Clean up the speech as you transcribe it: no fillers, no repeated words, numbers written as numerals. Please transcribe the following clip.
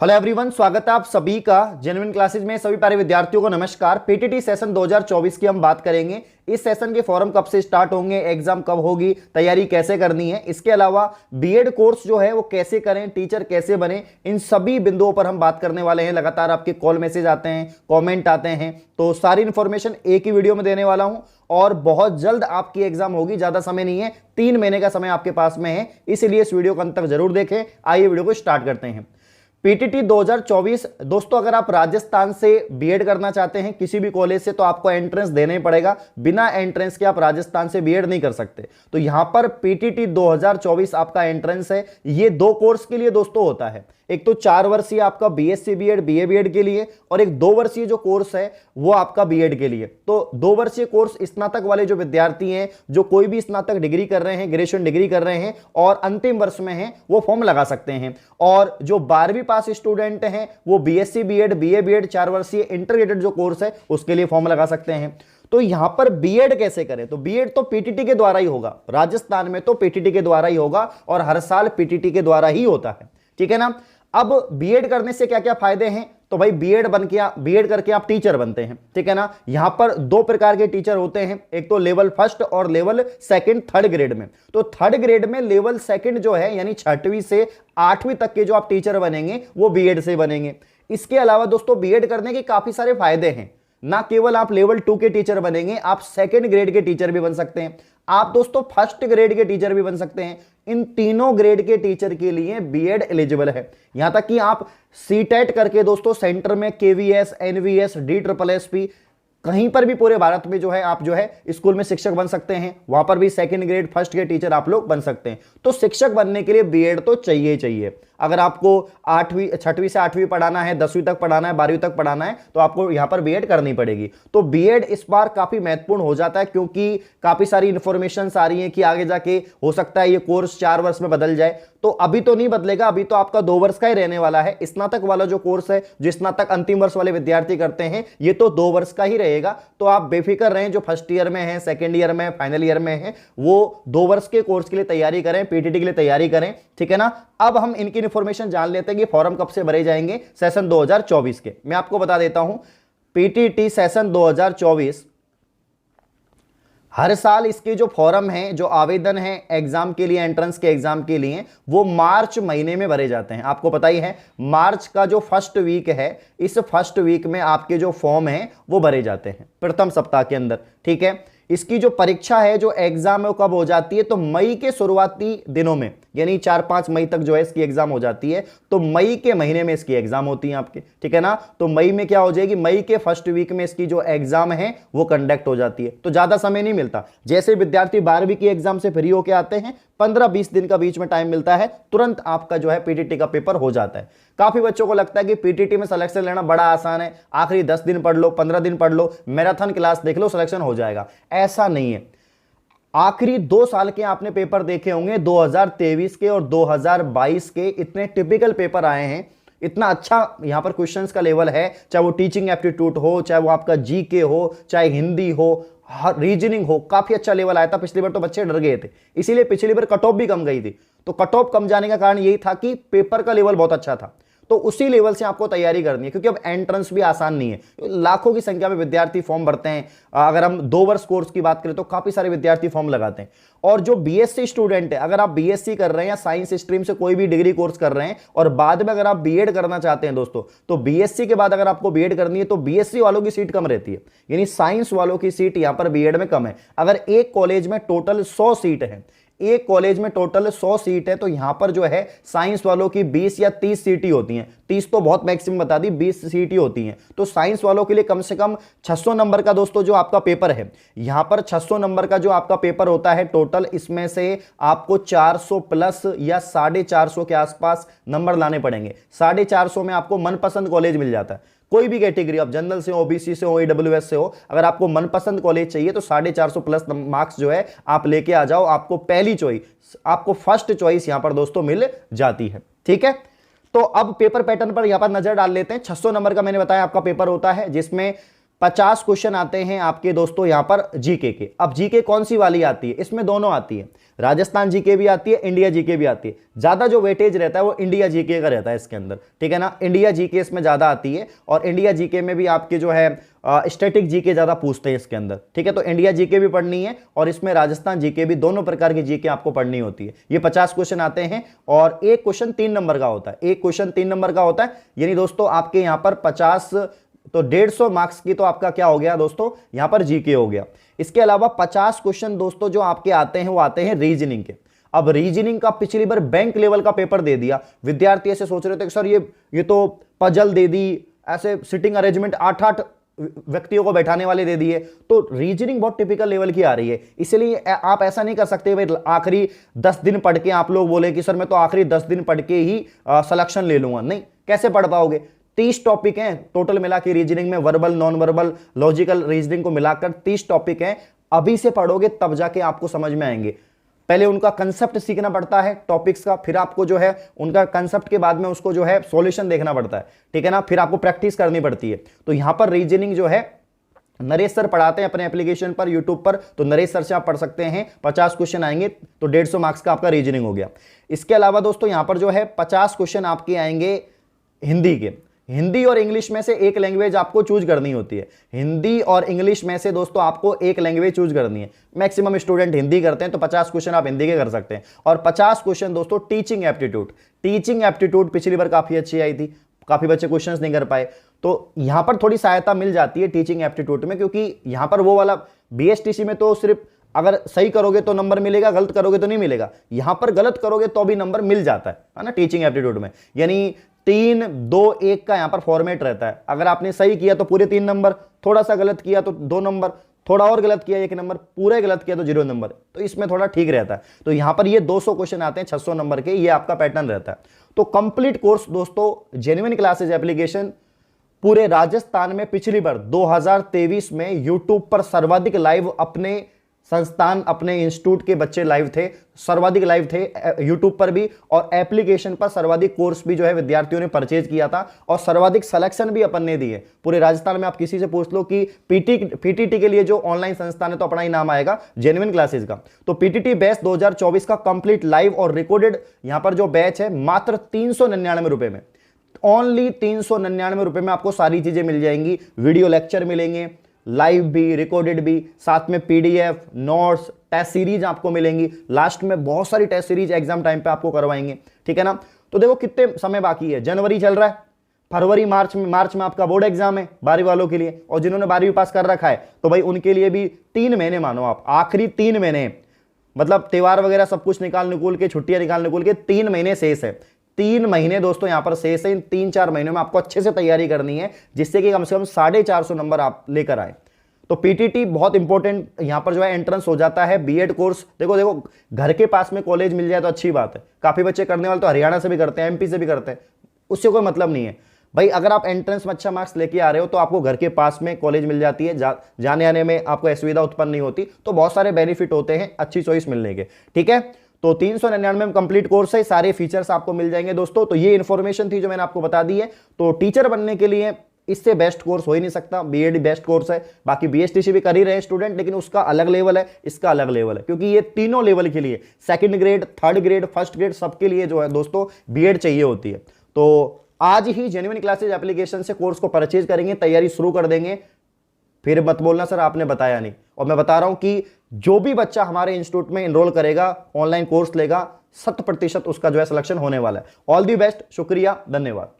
Hello everyone, स्वागत है आप सभी का जेन्युइन क्लासेज में। सभी प्यारे विद्यार्थियों को नमस्कार। पीटीटी सेशन 2024 की हम बात करेंगे। इस सेशन के फॉर्म कब से स्टार्ट होंगे, एग्जाम कब होगी, तैयारी कैसे करनी है, इसके अलावा बीएड कोर्स जो है वो कैसे करें, टीचर कैसे बने, इन सभी बिंदुओं पर हम बात करने वाले हैं। लगातार आपके कॉल मैसेज आते हैं, कॉमेंट आते हैं, तो सारी इंफॉर्मेशन एक ही वीडियो में देने वाला हूं और बहुत जल्द आपकी एग्जाम होगी। ज्यादा समय नहीं है, 3 महीने का समय आपके पास में है, इसलिए इस वीडियो को अंत तक जरूर देखें। आइए वीडियो को स्टार्ट करते हैं। पीटीटी 2024 दोस्तों, अगर आप राजस्थान से बीएड करना चाहते हैं किसी भी कॉलेज से, तो आपको एंट्रेंस देना ही पड़ेगा। बिना एंट्रेंस के आप राजस्थान से बीएड नहीं कर सकते। तो यहां पर पीटीटी 2024 आपका एंट्रेंस है। ये 2 कोर्स के लिए दोस्तों होता है। एक तो 4 वर्षीय आपका बीएससी बीएड बीए बीएड के लिए, और एक 2 वर्षीय जो कोर्स है वो आपका बीएड के लिए। तो 2 वर्षीय कोर्स स्नातक वाले जो विद्यार्थी हैं, जो कोई भी स्नातक डिग्री कर रहे हैं, ग्रेजुएशन डिग्री कर रहे हैं और अंतिम वर्ष में हैं, वो फॉर्म लगा सकते हैं। और जो 12वीं पास स्टूडेंट हैं वो बीएससी बीएड बीए बीएड 4 वर्षीय इंटीग्रेटेड जो कोर्स है उसके लिए फॉर्म लगा सकते हैं। तो यहां पर बीएड कैसे करें, तो बीएड तो पीटीटी के द्वारा ही होगा। राजस्थान में तो पीटीटी के द्वारा ही होगा और हर साल पीटीटी के द्वारा ही होता है, ठीक है ना। अब बीएड करने से क्या क्या फायदे हैं, तो भाई बीएड करके आप टीचर बनते हैं, ठीक है ना। यहां पर 2 प्रकार के टीचर होते हैं, एक तो लेवल 1 और लेवल 2 3rd ग्रेड में। तो 3rd ग्रेड में लेवल 2 जो है, यानी 6वीं से 8वीं तक के जो आप टीचर बनेंगे वो बीएड से बनेंगे। इसके अलावा दोस्तों बीएड करने के काफी सारे फायदे हैं। ना केवल आप लेवल 2 के टीचर बनेंगे, आप 2nd ग्रेड के टीचर भी बन सकते हैं, आप दोस्तों 1st ग्रेड के टीचर भी बन सकते हैं। इन तीनों ग्रेड के टीचर के लिए बीएड एलिजिबल है। यहां तक कि आप सीटेट करके दोस्तों सेंटर में केवीएस, एनवीएस, DSSP कहीं पर भी पूरे भारत में जो है आप जो है स्कूल में शिक्षक बन सकते हैं। वहां पर भी 2nd ग्रेड 1st के टीचर आप लोग बन सकते हैं। तो शिक्षक बनने के लिए बीएड तो चाहिए चाहिए। अगर आपको 6वीं से 8वीं पढ़ाना है, 10वीं तक पढ़ाना है, 12वीं तक पढ़ाना है, तो आपको यहां पर बीएड करनी पड़ेगी। तो बीएड इस बार काफी महत्वपूर्ण हो जाता है, क्योंकि काफी सारी इंफॉर्मेशन आ रही है कि आगे जाके हो सकता है ये कोर्स 4 वर्ष में बदल जाए। तो अभी तो नहीं बदलेगा, अभी तो आपका 2 वर्ष का ही रहने वाला है। स्नातक वाला जो कोर्स है, जो स्नातक अंतिम वर्ष वाले विद्यार्थी करते हैं, ये तो 2 वर्ष का ही रहेगा। तो आप बेफिक्र रहें, जो 1st ईयर में है, 2nd ईयर में, फाइनल ईयर में है, वो 2 वर्ष के कोर्स के लिए तैयारी करें, पीटीटी के लिए तैयारी करें, ठीक है ना। अब हम इनकी इंफॉर्मेशन जान लेते हैं कि फॉर्म कब से भरे जाएंगे सेशन 2024 के। मैं आपको बता देता हूं, पीटीटी सेशन 2024 हर साल इसके जो फॉर्म हैं, जो आवेदन है एग्जाम के लिए, एंट्रेंस के एग्जाम के लिए, वो मार्च महीने में भरे जाते हैं। आपको पता ही है, मार्च का जो 1st वीक है, इस 1st वीक में आपके जो फॉर्म हैं वो भरे जाते हैं, प्रथम सप्ताह के अंदर, ठीक है। इसकी जो परीक्षा है, जो एग्जाम है, वो कब हो जाती है, तो मई के शुरुआती दिनों में, यानी 4-5 मई तक जो है इसकी एग्जाम हो जाती है। तो मई के महीने में इसकी एग्जाम होती है आपके, ठीक है ना। तो मई में क्या हो जाएगी, मई के 1st वीक में इसकी जो एग्जाम है वो कंडक्ट हो जाती है। तो ज्यादा समय नहीं मिलता। जैसे विद्यार्थी 12वीं की एग्जाम से फ्री होकर आते हैं, 15-20 दिन का बीच में टाइम मिलता है, तुरंत आपका जो है पीटीटी का पेपर हो जाता है। काफी बच्चों को लगता है कि पीटीटी में सिलेक्शन लेना बड़ा आसान है, आखिरी 10 दिन पढ़ लो, 15 दिन पढ़ लो, मैराथन क्लास देख लो, सिलेक्शन हो जाएगा। ऐसा नहीं है। आखिरी 2 साल के आपने पेपर देखे होंगे, 2023 के और 2022 के, इतने टिपिकल पेपर आए हैं, इतना अच्छा यहां पर क्वेश्चंस का लेवल है, चाहे वो टीचिंग एप्टीट्यूड हो, चाहे वो आपका जीके हो, चाहे हिंदी हो, रीजनिंग हो, काफी अच्छा लेवल आया था। पिछली बार तो बच्चे डर गए थे, इसीलिए पिछली बार कट ऑफ भी कम गई थी। तो कट ऑफ कम जाने का कारण यही था कि पेपर का लेवल बहुत अच्छा था। तो उसी लेवल से आपको तैयारी करनी है, क्योंकि अब एंट्रेंस भी आसान नहीं है। लाखों की संख्या में विद्यार्थी फॉर्म भरते हैं। अगर हम 2 वर्ष कोर्स की बात करें तो काफी सारे विद्यार्थी फॉर्म लगाते हैं। और जो बीएससी स्टूडेंट है, अगर आप बीएससी कर रहे हैं या साइंस स्ट्रीम से कोई भी डिग्री कोर्स कर रहे हैं और बाद में अगर आप बीएड करना चाहते हैं दोस्तों, तो बीएससी के बाद अगर आपको बीएड करनी है तो बीएससी वालों की सीट कम रहती है, यानी साइंस वालों की सीट यहां पर बीएड में कम है। अगर एक कॉलेज में टोटल 100 सीट है, एक कॉलेज में टोटल 100 सीट है, तो यहां पर जो है साइंस वालों की 20 या 30 सीट ही होती हैं। 30 तो बहुत मैक्सिमम बता दी, 20 सीट ही होती हैं। तो साइंस वालों के लिए कम से कम 600 नंबर का दोस्तों जो आपका पेपर है, यहां पर 600 नंबर का जो आपका पेपर होता है टोटल, इसमें से आपको 400 प्लस या 450 के आसपास नंबर लाने पड़ेंगे। 450 में आपको मनपसंद कॉलेज मिल जाता है। कोई भी कैटेगरी, आप जनरल से हो, ओबीसी से हो, ईडब्ल्यूएस से हो, अगर आपको मनपसंद कॉलेज चाहिए तो 450 प्लस मार्क्स जो है आप लेके आ जाओ, आपको पहली चॉइस, आपको फर्स्ट चॉइस यहां पर दोस्तों मिल जाती है, ठीक है। तो अब पेपर पैटर्न पर यहां पर नजर डाल लेते हैं। 600 नंबर का मैंने बताया आपका पेपर होता है, जिसमें 50 क्वेश्चन आते हैं आपके दोस्तों यहां पर जीके के। अब जीके कौन सी वाली आती है, इसमें दोनों आती है, राजस्थान जीके भी आती है, इंडिया जीके भी आती है। ज्यादा जो वेटेज रहता है वो इंडिया जीके का रहता है इसके अंदर, ठीक है ना। इंडिया जीके इसमें ज्यादा आती है और इंडिया जीके में भी आपके जो है स्टैटिक जीके ज्यादा पूछते हैं इसके अंदर, ठीक है। तो इंडिया जीके भी पढ़नी है और इसमें राजस्थान जीके भी, दोनों प्रकार की जीके आपको पढ़नी होती है। ये 50 क्वेश्चन आते हैं और एक क्वेश्चन 3 नंबर का होता है, एक क्वेश्चन 3 नंबर का होता है। यानी दोस्तों आपके यहां पर 50 तो 150 मार्क्स की तो आपका क्या हो गया दोस्तों, यहां पर जीके हो गया। इसके अलावा 50 क्वेश्चन दोस्तों जो आपके आते हैं वो आते हैं रीजनिंग के। अब रीजनिंग का पिछली बार बैंक लेवल का पेपर दे दिया, विद्यार्थी ऐसे सोच रहे थे कि सर ये तो पजल दे दी, ऐसे सिटिंग अरेंजमेंट 8-8 व्यक्तियों को बैठाने वाले दे दिए। तो रीजनिंग बहुत टिपिकल लेवल की आ रही है, इसलिए आप ऐसा नहीं कर सकते भाई आखिरी 10 दिन पढ़ के आप लोग बोले कि सर मैं तो आखिरी 10 दिन पढ़ के ही सिलेक्शन ले लूंगा। नहीं, कैसे पढ़ पाओगे। 30 टॉपिक हैं टोटल मिला के रीजनिंग में, verbal, non verbal, logical reasoning को मिलाकर 30 टॉपिक हैं। अभी से पढ़ोगे तब जाके आपको समझ में आएंगे। पहले उनका कंसेप्ट सीखना पड़ता है टॉपिक्स का, फिर आपको जो है उनका कंसेप्ट के बाद में उसको जो है सॉल्यूशन देखना पड़ता है, ठीक है ना। फिर आपको प्रैक्टिस करनी पड़ती है। तो यहां पर रीजनिंग जो है नरेश सर पढ़ाते हैं अपने एप्लीकेशन पर, यूट्यूब पर, तो नरेश सर से आप पढ़ सकते हैं। 50 क्वेश्चन आएंगे तो 150 मार्क्स का आपका रीजनिंग हो गया। इसके अलावा दोस्तों यहां पर जो है 50 क्वेश्चन आपके आएंगे हिंदी के। हिंदी और इंग्लिश में से एक लैंग्वेज आपको चूज करनी होती है। हिंदी और इंग्लिश में से दोस्तों आपको एक लैंग्वेज चूज करनी है। मैक्सिमम स्टूडेंट हिंदी करते हैं तो 50 क्वेश्चन आप हिंदी के कर सकते हैं। और 50 क्वेश्चन दोस्तों टीचिंग एप्टीट्यूड। टीचिंग एप्टीट्यूड पिछली बार काफी अच्छी आई थी, काफी बच्चे क्वेश्चंस नहीं कर पाए, तो यहां पर थोड़ी सहायता मिल जाती है टीचिंग एप्टीट्यूड में, क्योंकि यहां पर वो वाला बीएसटीसी में तो सिर्फ अगर सही करोगे तो नंबर मिलेगा, गलत करोगे तो नहीं मिलेगा। यहां पर गलत करोगे तो भी नंबर मिल जाता है ना टीचिंग एप्टीट्यूड में। यानी 3, 2, 1 का यहां पर फॉर्मेट रहता है। अगर आपने सही किया तो पूरे 3 नंबर, थोड़ा सा गलत किया तो 2 नंबर, थोड़ा और गलत किया 1 नंबर, पूरे गलत किया तो 0 नंबर। तो इसमें थोड़ा ठीक रहता है। तो यहां पर ये 200 क्वेश्चन आते हैं 600 नंबर के, ये आपका पैटर्न रहता है। तो कंप्लीट कोर्स दोस्तों जेन्युइन क्लासेज एप्लीकेशन पूरे राजस्थान में पिछली बार 2023 में यूट्यूब पर सर्वाधिक लाइव अपने संस्थान, अपने इंस्टीट्यूट के बच्चे लाइव थे, सर्वाधिक लाइव थे यूट्यूब पर भी, और एप्लीकेशन पर सर्वाधिक कोर्स भी जो है विद्यार्थियों ने परचेज किया था और सर्वाधिक सिलेक्शन भी अपन ने दिए पूरे राजस्थान में। आप किसी से पूछ लो कि पीटीटी के लिए जो ऑनलाइन संस्थान है तो अपना ही नाम आएगा जेन्युइन क्लासेस का। तो पीटीटी बैच 2024 का कंप्लीट लाइव और रिकॉर्डेड यहां पर जो बैच है मात्र 399 रुपए में, ओनली 399 रुपए में आपको सारी चीजें मिल जाएंगी। वीडियो लेक्चर मिलेंगे, लाइव भी, रिकॉर्डेड भी, साथ में पीडीएफ, नोट्स, टेस्ट सीरीज आपको मिलेंगी। लास्ट में बहुत सारी टेस्ट सीरीज एग्जाम टाइम पे आपको करवाएंगे, ठीक है ना। तो देखो कितने समय बाकी है, जनवरी चल रहा है, फरवरी मार्च में आपका बोर्ड एग्जाम है 12वीं वालों के लिए, और जिन्होंने 12वीं पास कर रखा है तो भाई उनके लिए भी 3 महीने मानो आप, आखिरी 3 महीने, मतलब त्योहार वगैरह सब कुछ निकाल के, छुट्टियां निकाल के 3 महीने शेष है। 3 महीने दोस्तों यहां पर शेष है। इन 3-4 महीनों में आपको अच्छे से तैयारी करनी है, जिससे कि कम से कम 450 नंबर आप लेकर आए। तो पीटीटी बहुत इंपॉर्टेंट यहां पर जो है एंट्रेंस हो जाता है। बीएड कोर्स देखो घर के पास में कॉलेज मिल जाए तो अच्छी बात है। काफी बच्चे करने वाले तो हरियाणा से भी करते हैं, एमपी से भी करते हैं, उससे कोई मतलब नहीं है भाई। अगर आप एंट्रेंस में अच्छा मार्क्स लेके आ रहे हो तो आपको घर के पास में कॉलेज मिल जाती है, जाने आने में आपको असुविधा उत्पन्न नहीं होती। तो बहुत सारे बेनिफिट होते हैं अच्छी चॉइस मिलने के, ठीक है। तो 399 में कंप्लीट कोर्स है, सारे फीचर्स आपको मिल जाएंगे दोस्तों। तो ये इन्फॉर्मेशन थी जो मैंने आपको बता दी है। तो टीचर बनने के लिए इससे बेस्ट कोर्स हो ही नहीं सकता, बीएड बेस्ट कोर्स है। बाकी बीएसटीसी भी कर ही रहे हैं स्टूडेंट, लेकिन उसका अलग लेवल है, इसका अलग लेवल है, क्योंकि ये तीनों लेवल के लिए, second grade, third grade, first grade, सबके लिए जो है दोस्तों बीएड चाहिए होती है। तो आज ही जेन्युइन क्लासेज एप्लीकेशन से कोर्स को परचेज करेंगे, तैयारी शुरू कर देंगे। फिर मत बोलना सर आपने बताया नहीं। और मैं बता रहा हूं कि जो भी बच्चा हमारे इंस्टीट्यूट में एनरोल करेगा, ऑनलाइन कोर्स लेगा, 100% उसका जो है सिलेक्शन होने वाला है। ऑल दी बेस्ट, शुक्रिया, धन्यवाद।